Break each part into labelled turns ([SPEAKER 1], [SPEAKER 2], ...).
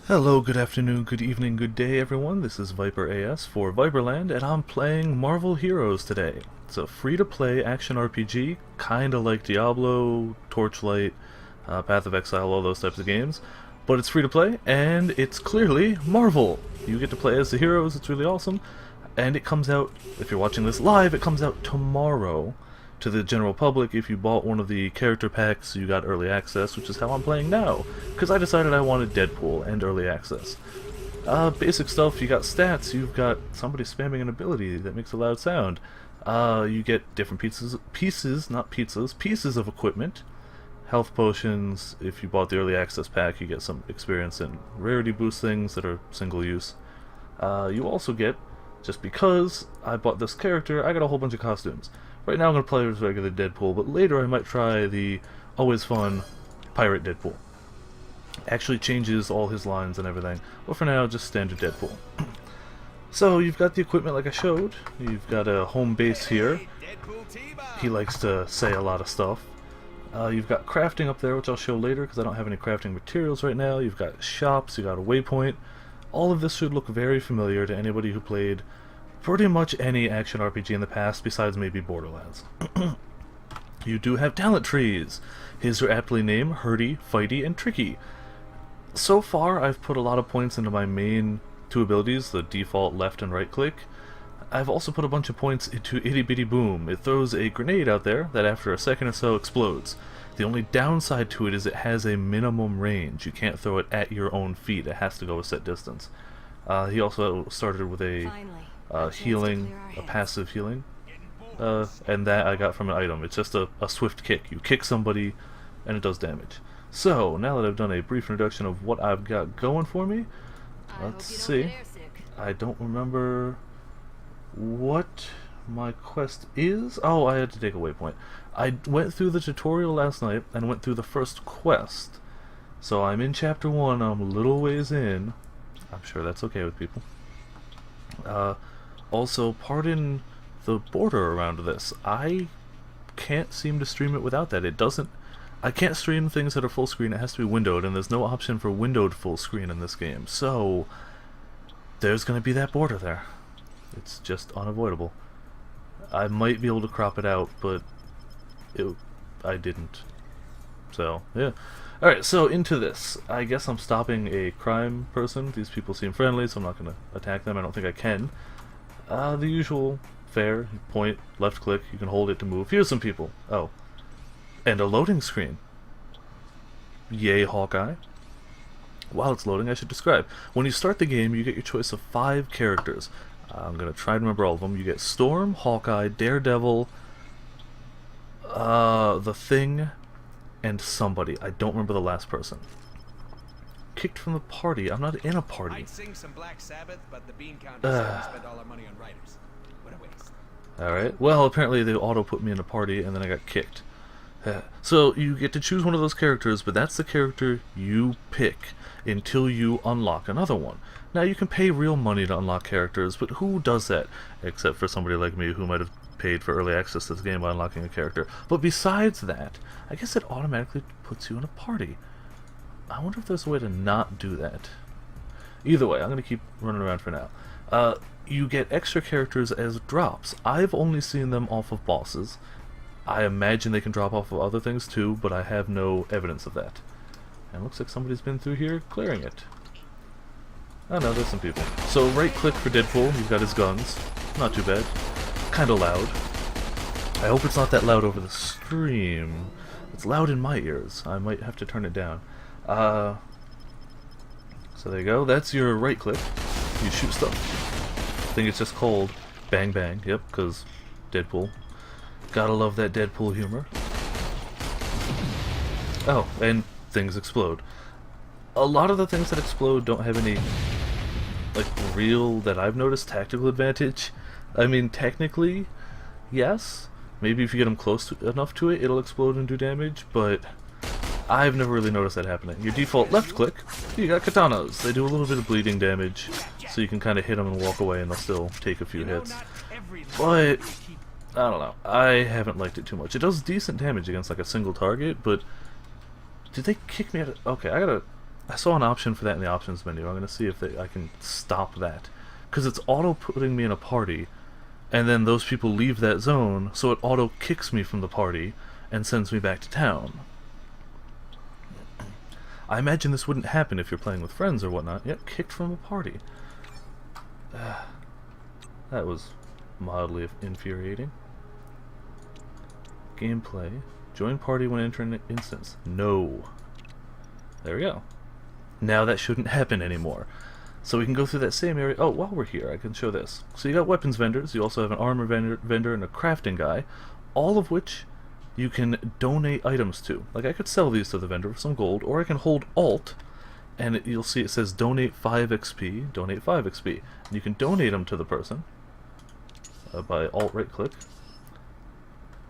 [SPEAKER 1] Hello, good afternoon, good evening, good day everyone. This is ViperAS for Viperland, and I'm playing Marvel Heroes today. It's a free-to-play action RPG, kinda like Diablo, Torchlight, Path of Exile, all those types of games. But it's free-to-play, and it's clearly Marvel. You get to play as the heroes, it's really awesome. And it comes out, if you're watching this live, it comes out tomorrow to the general public. If you bought one of the character packs, you got early access, which is how I'm playing now, because I decided I wanted Deadpool and early access. Basic stuff, you got stats, you've got somebody spamming an ability that makes a loud sound. You get different not pizzas, pieces of equipment. Health potions, if you bought the early access pack, you get some experience and rarity boost things that are single use. You also get, just because I bought this character, I got a whole bunch of costumes. Right now I'm going to play as regular Deadpool, but later I might try the always fun Pirate Deadpool. Actually changes all his lines and everything, but for now just standard Deadpool. So you've got the equipment like I showed, you've got a home base here. He likes to say a lot of stuff. You've got crafting up there, which I'll show later because I don't have any crafting materials right now. You've got shops, you've got a waypoint. All of this should look very familiar to anybody who played pretty much any action RPG in the past, besides maybe Borderlands. You do have talent trees. His are aptly named Hurdy, Fighty, and Tricky. So far, I've put a lot of points into my main two abilities, the default left and right click. I've also put a bunch of points into Itty Bitty Boom. It throws a grenade out there that after a second or so explodes. The only downside to it is it has a minimum range. You can't throw it at your own feet. It has to go a set distance. He also started with a healing, a passive healing, and that I got from an item. It's just a swift kick. You kick somebody and it does damage. So, now that I've done a brief introduction of what I've got going for me, let's see. I don't remember what my quest is. Oh, I had to take a waypoint. I went through the tutorial last night and went through the first quest. So I'm in chapter 1, I'm a little ways in. I'm sure that's okay with people. Also, pardon the border around this. I can't seem to stream it without that. It doesn't... I can't stream things that are full screen. It has to be windowed, and there's no option for windowed full screen in this game. So, there's going to be that border there. It's just unavoidable. I might be able to crop it out, but I didn't. So, yeah. Alright, so into this. I guess I'm stopping a crime person. These people seem friendly, so I'm not going to attack them. I don't think I can. The usual fare. Point, left click, you can hold it to move. Here's some people. Oh. And a loading screen. Yay, Hawkeye. While it's loading, I should describe. When you start the game, you get your choice of 5 characters. I'm going to try and remember all of them. You get Storm, Hawkeye, Daredevil, The Thing, and somebody. I don't remember the last person. Kicked from the party. I'm not in a party.
[SPEAKER 2] I'd sing some Black Sabbath, but the bean counters said we spend all our money on writers. What a waste.
[SPEAKER 1] Alright. Well, apparently they auto put me in a party, and then I got kicked. So you get to choose one of those characters, but that's the character you pick until you unlock another one. Now you can pay real money to unlock characters, but who does that? Except for somebody like me who might have paid for early access to this game by unlocking a character. But besides that, I guess it automatically puts you in a party. I wonder if there's a way to not do that. Either way, I'm going to keep running around for now. You get extra characters as drops. I've only seen them off of bosses. I imagine they can drop off of other things too, but I have no evidence of that. And it looks like somebody's been through here clearing it. Oh no, there's some people. So right click for Deadpool, he's got his guns. Not too bad. Kinda loud. I hope it's not that loud over the stream. It's loud in my ears. I might have to turn it down. So there you go. That's your right click. You shoot stuff. I think it's just called bang bang. Yep, because Deadpool. Gotta love that Deadpool humor. Oh, and things explode. A lot of the things that explode don't have any, like, real, that I've noticed, tactical advantage. I mean, technically, yes. Maybe if you get them close enough to it, it'll explode and do damage, but I've never really noticed that happening. Your default left click, you got katanas. They do a little bit of bleeding damage, so you can kind of hit them and walk away and they'll still take a few hits. But I don't know. I haven't liked it too much. It does decent damage against like a single target, but did they kick me out of... Okay, I gotta I saw an option for that in the options menu. I'm going to see if I can stop that. Because it's auto-putting me in a party, and then those people leave that zone, so it auto-kicks me from the party and sends me back to town. I imagine this wouldn't happen if you're playing with friends or whatnot. Yep, kicked from a party. That was mildly infuriating. Gameplay. Join party when entering an instance. No. There we go. Now that shouldn't happen anymore. So we can go through that same area. Oh, while we're here, I can show this. So you got weapons vendors, you also have an armor vendor and a crafting guy, all of which you can donate items to. Like, I could sell these to the vendor for some gold, or I can hold Alt, and you'll see it says donate 5 XP, donate 5 XP. And you can donate them to the person by Alt right-click,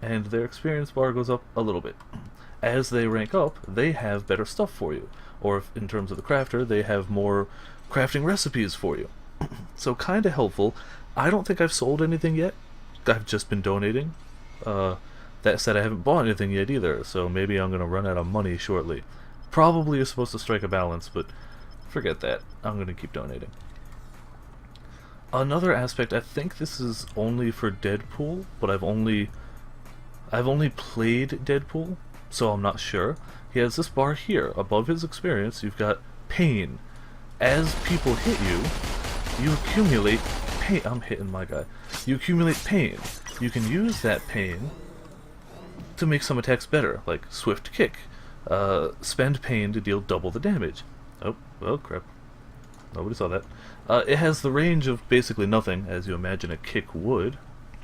[SPEAKER 1] and their experience bar goes up a little bit. As they rank up, they have better stuff for you. Or if, in terms of the crafter, they have more crafting recipes for you. So kinda helpful. I don't think I've sold anything yet. I've just been donating. That said, I haven't bought anything yet either, so maybe I'm gonna run out of money shortly. Probably you're supposed to strike a balance, but forget that. I'm gonna keep donating. Another aspect, I think this is only for Deadpool, but I've only played Deadpool, so I'm not sure. He has this bar here. Above his experience, you've got pain. As people hit you, you accumulate pain. I'm hitting my guy. You accumulate pain. You can use that pain to make some attacks better, like Swift Kick. Spend pain to deal double the damage. Oh, well, crap. Nobody saw that. It has the range of basically nothing, as you imagine a kick would,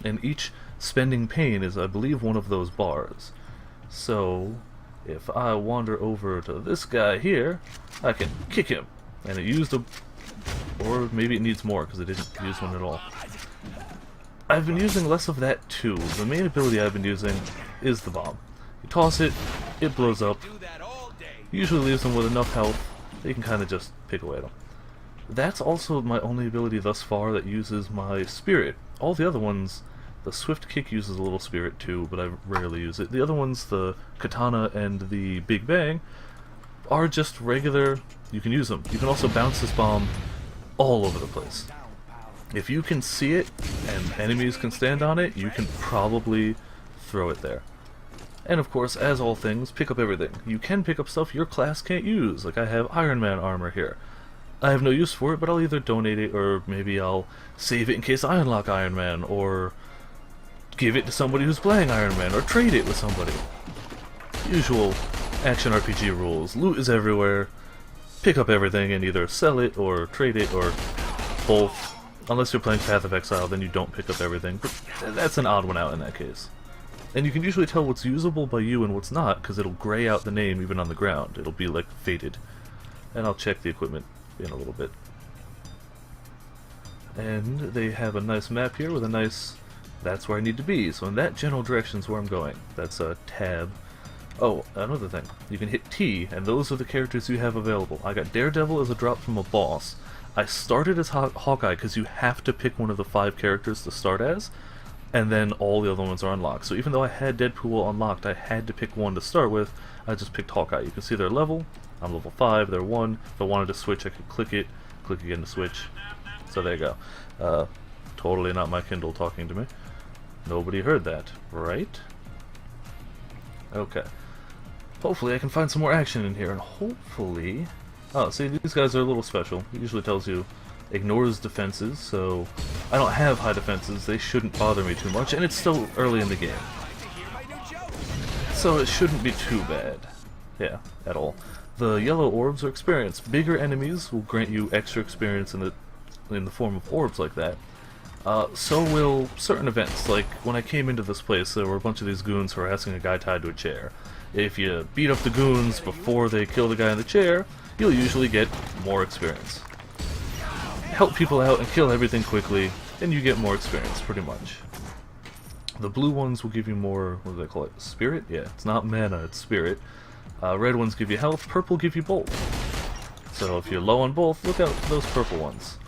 [SPEAKER 1] and each spending pain is, I believe, one of those bars. So, if I wander over to this guy here, I can kick him. And it used a... or maybe it needs more, because it didn't use one at all. I've been using less of that too. The main ability I've been using is the bomb. You toss it, it blows up. Usually leaves them with enough health that you can kind of just pick away at them. That's also my only ability thus far that uses my spirit. All the other ones, the Swift Kick uses a little spirit too, but I rarely use it. The other ones, the Katana and the Big Bang, are just regular. You can use them. You can also bounce this bomb all over the place. If you can see it and enemies can stand on it, you can probably throw it there. And of course, as all things, pick up everything. You can pick up stuff your class can't use, like I have Iron Man armor here. I have no use for it, but I'll either donate it, or maybe I'll save it in case I unlock Iron Man, or give it to somebody who's playing Iron Man, or trade it with somebody. Usual action RPG rules. Loot is everywhere. Pick up everything and either sell it, or trade it, or both. Unless you're playing Path of Exile, then you don't pick up everything, but that's an odd one out in that case. And you can usually tell what's usable by you and what's not, because it'll gray out the name even on the ground. It'll be like faded. And I'll check the equipment in a little bit. And they have a nice map here with a nice... that's where I need to be, so in that general direction is where I'm going. That's a tab. Oh, another thing. You can hit T, and those are the characters you have available. I got Daredevil as a drop from a boss. I started as Hawkeye because you have to pick one of the 5 characters to start as, and then all the other ones are unlocked. So even though I had Deadpool unlocked, I had to pick one to start with. I just picked Hawkeye. You can see their level. I'm level 5, they're 1. If I wanted to switch, I could click it, click again to switch. So there you go. Totally not my Kindle talking to me. Nobody heard that, right? Okay. Hopefully I can find some more action in here, and hopefully... oh, see, these guys are a little special. It usually tells you ignores defenses, so I don't have high defenses. They shouldn't bother me too much, and it's still early in the game. So it shouldn't be too bad. Yeah, at all. The yellow orbs are experience. Bigger enemies will grant you extra experience in the form of orbs like that. So will certain events. Like, when I came into this place, there were a bunch of these goons harassing a guy tied to a chair. If you beat up the goons before they kill the guy in the chair, you'll usually get more experience. Help people out and kill everything quickly, and you get more experience, pretty much. The blue ones will give you more, what do they call it, spirit? Yeah, it's not mana, it's spirit. Red ones give you health, purple give you both. So if you're low on both, look out for those purple ones.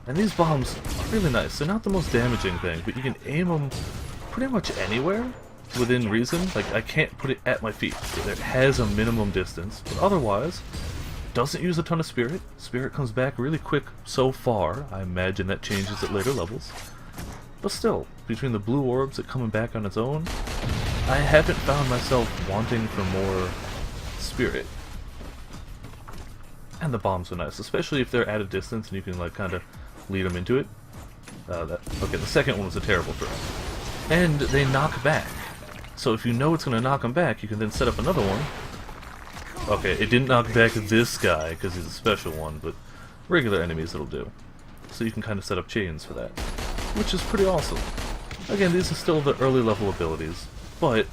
[SPEAKER 1] And these bombs are really nice. They're not the most damaging thing, but you can aim them pretty much anywhere within reason. Like, I can't put it at my feet. It has a minimum distance, but otherwise, doesn't use a ton of spirit. Spirit comes back really quick so far. I imagine that changes at later levels. But still, between the blue orbs it coming back on its own, I haven't found myself wanting for more spirit. And the bombs are nice, especially if they're at a distance and you can like kind of lead them into it. Okay, the second one was a terrible throw. And they knock back. So if you know it's going to knock them back, you can then set up another one. Okay, it didn't knock back this guy because he's a special one, but regular enemies it'll do. So you can kind of set up chains for that, which is pretty awesome. Again, these are still the early level abilities, but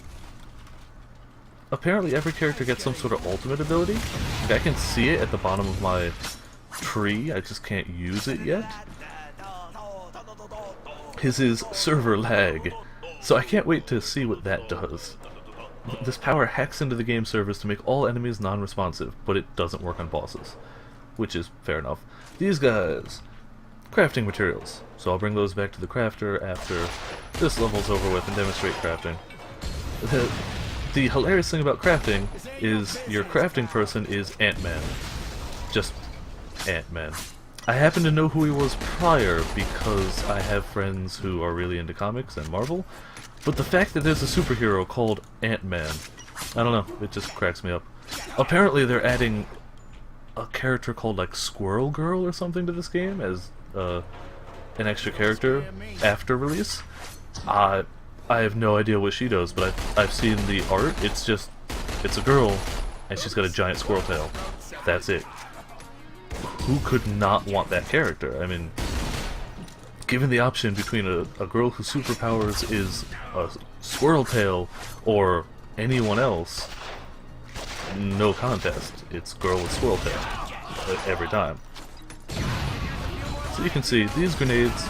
[SPEAKER 1] apparently every character gets some sort of ultimate ability. Like, I can see it at the bottom of my tree, I just can't use it yet. His is server lag, so I can't wait to see what that does. This power hacks into the game servers to make all enemies non-responsive, but it doesn't work on bosses, which is fair enough. These guys, crafting materials, so I'll bring those back to the crafter after this level's over with and demonstrate crafting. The hilarious thing about crafting is your crafting person is Ant-Man. Just Ant-Man. I happen to know who he was prior because I have friends who are really into comics and Marvel, but the fact that there's a superhero called Ant-Man, I don't know, it just cracks me up. Apparently they're adding a character called like Squirrel Girl or something to this game as an extra character after release. I have no idea what she does, but I've seen the art. It's a girl, and she's got a giant squirrel tail. That's it. Who could not want that character? I mean, given the option between a girl whose superpowers is a squirrel tail or anyone else, no contest. It's girl with squirrel tail every time. So you can see these grenades,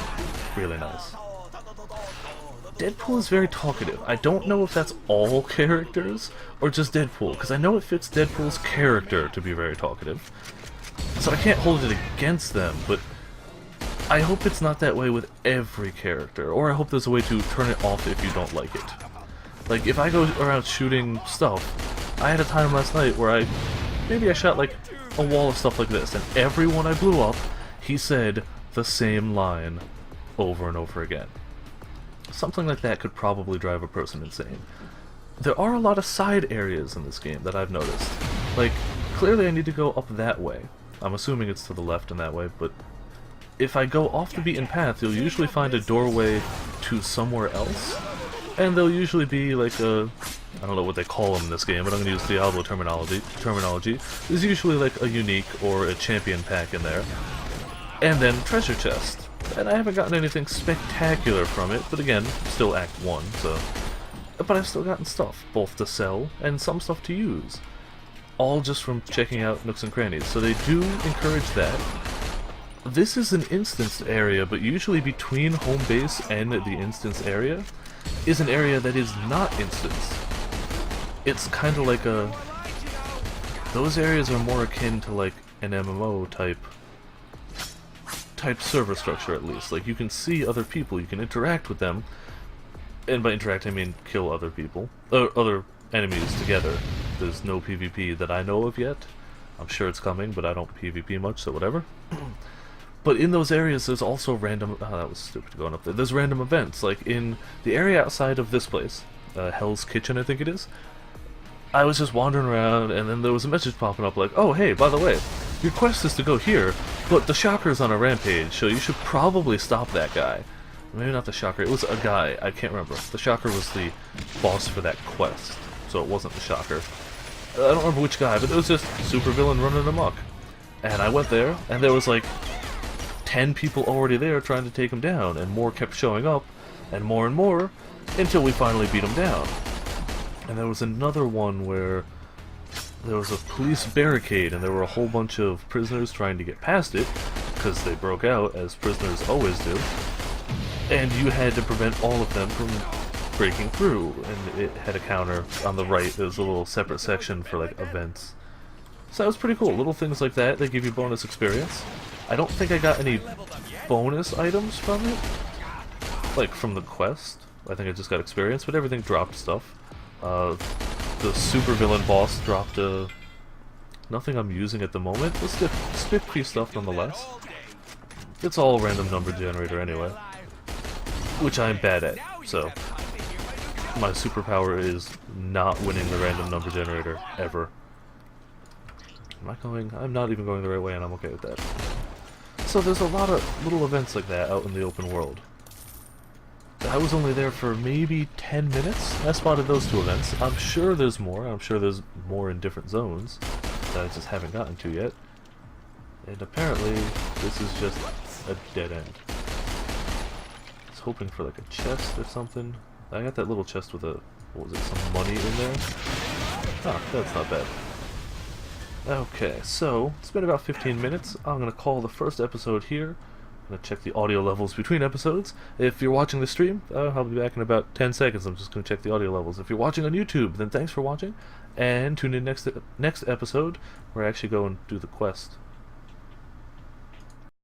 [SPEAKER 1] really nice. Deadpool is very talkative. I don't know if that's all characters or just Deadpool, because I know it fits Deadpool's character to be very talkative. So I can't hold it against them, but I hope it's not that way with every character, or I hope there's a way to turn it off if you don't like it. Like, if I go around shooting stuff, I had a time last night where maybe I shot like a wall of stuff like this, and everyone I blew up, he said the same line over and over again. Something like that could probably drive a person insane. There are a lot of side areas in this game that I've noticed. Like, clearly I need to go up that way. I'm assuming it's to the left in that way, but if I go off the beaten path, you'll usually find a doorway to somewhere else, and there'll usually be like a, I don't know what they call them in this game, but I'm going to use Diablo terminology. There's usually like a unique or a champion pack in there, and then treasure chest. And I haven't gotten anything spectacular from it, but again, still Act 1, so... But I've still gotten stuff, both to sell and some stuff to use. All just from checking out nooks and crannies, so they do encourage that. This is an instanced area, but usually between home base and the instance area is an area that is not instanced. It's kind of like a... Those areas are more akin to like an MMO type server structure, at least. Like, you can see other people, you can interact with them, and by interact I mean kill other people, other enemies together. There's no PvP that I know of yet. I'm sure it's coming, but I don't PvP much, so whatever. But in those areas there's also random... Oh, that was stupid going up there. There's random events, like in the area outside of this place, Hell's Kitchen I think it is. I was just wandering around, and then there was a message popping up like, oh hey, by the way, your quest is to go here, but the Shocker's on a rampage, so you should probably stop that guy. Maybe not the Shocker, it was a guy, I can't remember. The Shocker was the boss for that quest, so it wasn't the Shocker. I don't remember which guy, but it was just supervillain running amok. And I went there, and there was like 10 people already there trying to take him down, and more kept showing up, and more, until we finally beat him down. And there was another one where there was a police barricade and there were a whole bunch of prisoners trying to get past it, because they broke out, as prisoners always do, and you had to prevent all of them from breaking through, and it had a counter on the right. There was a little separate section for like events. So that was pretty cool. Little things like that, they give you bonus experience. I don't think I got any bonus items from it, like from the quest. I think I just got experience, but everything dropped stuff. The supervillain boss dropped a Nothing I'm using at the moment. Let's stick free stuff nonetheless. It's all random number generator anyway, which I'm bad at, so my superpower is not winning the random number generator, ever. I'm not even going the right way, and I'm okay with that. So there's a lot of little events like that out in the open world. I was only there for maybe 10 minutes. I spotted those 2 events. I'm sure there's more. I'm sure there's more in different zones that I just haven't gotten to yet. And apparently, this is just a dead end. I was hoping for like a chest or something. I got that little chest with what was it, some money in there? Ah, that's not bad. Okay, so, it's been about 15 minutes. I'm going to call the first episode here. I'm going to check the audio levels between episodes. If you're watching the stream, I'll be back in about 10 seconds. I'm just going to check the audio levels. If you're watching on YouTube, then thanks for watching. And tune in next episode, where I actually go and do the quest.